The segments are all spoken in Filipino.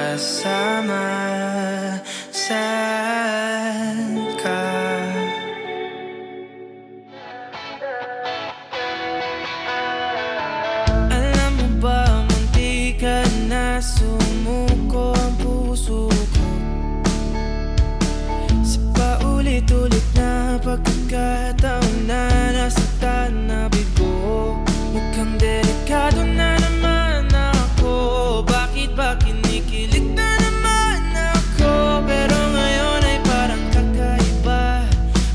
kasama. Saan ka? Alam mo ba, munti ka na sumuko ang puso ko sa paulit-ulit na pagkakataon na nasaktan na bigo. Mukhang delikado na naman ako. Bakit ba kinikilig na naman ako? Pero ngayon ay parang kakaiba.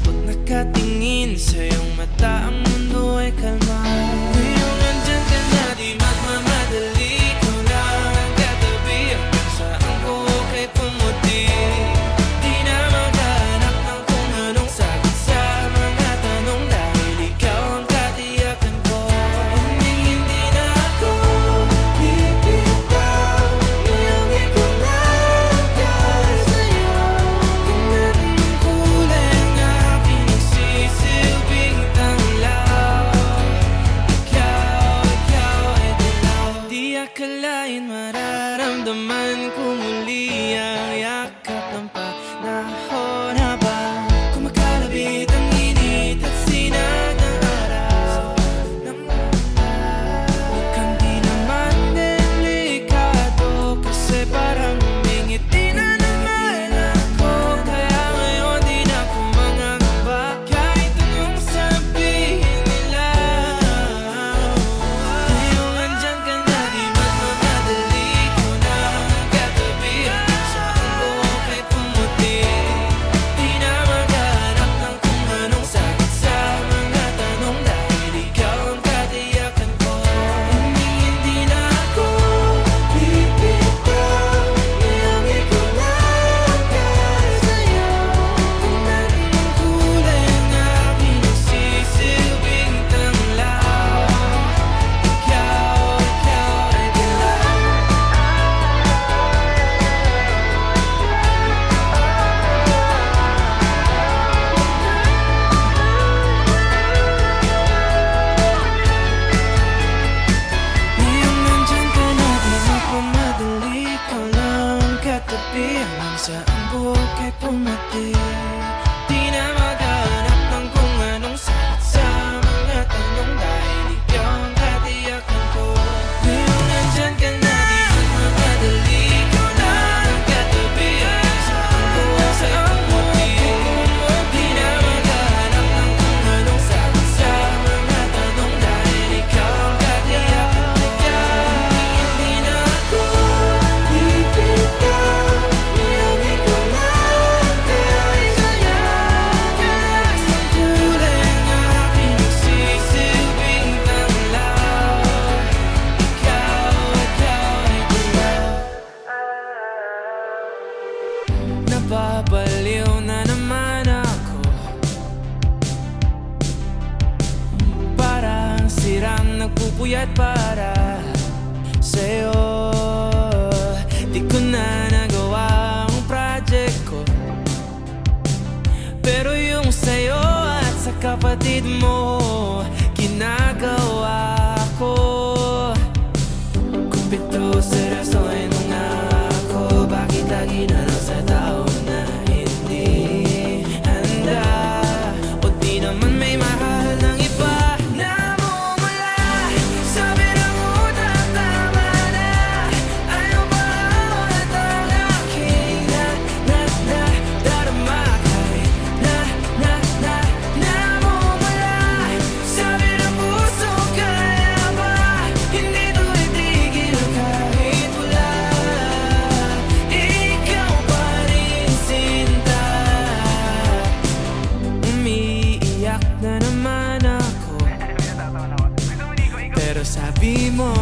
Pag nakatingin sa iyong mata, ang mundo ay kalma. Ngayong andyan ka na, di magmamadali. Ikaw lang ang katabi, hanggang saan ko kay pumuti. Di na maghanap ng kung anong sagot sa mga tanong, dahil ikaw ang katiyakan ko. Hindi na ako bibitaw, ngayong ikaw lang para sa'yo. Tingnan mong kulay ang aking nagsisilbing tanglaw. Ikaw ay dilaw. Di akalain mararamdaman ko muli ang yakap ng panahon, habang kumakalabit ang init at sinag ng araw. Mukhang di naman delikado, kasi parang humingiti na naman ako. Kaya ngayon di na ako mangangamba, kahit anong sabihin nila. Ngayong andyan ka na, di magmamadali. Ikaw na ang katabi, hanggang saan ko kay pumuti. Di na maghanap ng kung anong sagot sa mga tanong, dahil ikaw ang katiyakan ko. Hindi na ako bibitaw, ngayong ikaw lang para sa'yo. Tingnan mong kulay ang aking nagsisilbing tanglaw. Ikaw ay dilaw. Ngayong nandyan ka na, di magmamadali. Ikaw lang ang katabi, hanggang saan buhok ay pumati. Di na maghanap ng kung anong sagot sa mga tanong, dahil ikaw ang katiyakan ko. Ngayong nandyan ka na, di magmamadali. Ikaw lang ang katabi, hanggang saan buhok ay pumati. Di na maghanap ng kung anong sagot sa mga tanong, dahil ikaw ang katiyakan ko. Hindi na ako bibitaw, ngayong ikaw lang para sa'yo. Kalas ng kulay ang aking nagsisilbing tanglaw. Ikaw ay dilaw. Nababaliw na naman ako, parang sirang nagpupuyat para sa'yo. Di ko na nagawa ang project ko, pero yung sa'yo at sa kapatid mo ginagawa ko. Kumpito seryoso ay nangako, bakit lagi na lang sa tao na hindi handa? O di naman may mahal ng iba namumula sa birang utak, tama na. Ayaw ba at ang aking darama, kahit namumula sa birang puso. Kaya ba hindi to itigil kahit wala? Ikaw pa rin, sinta. Umiiyak na naman ako, pero sabi mo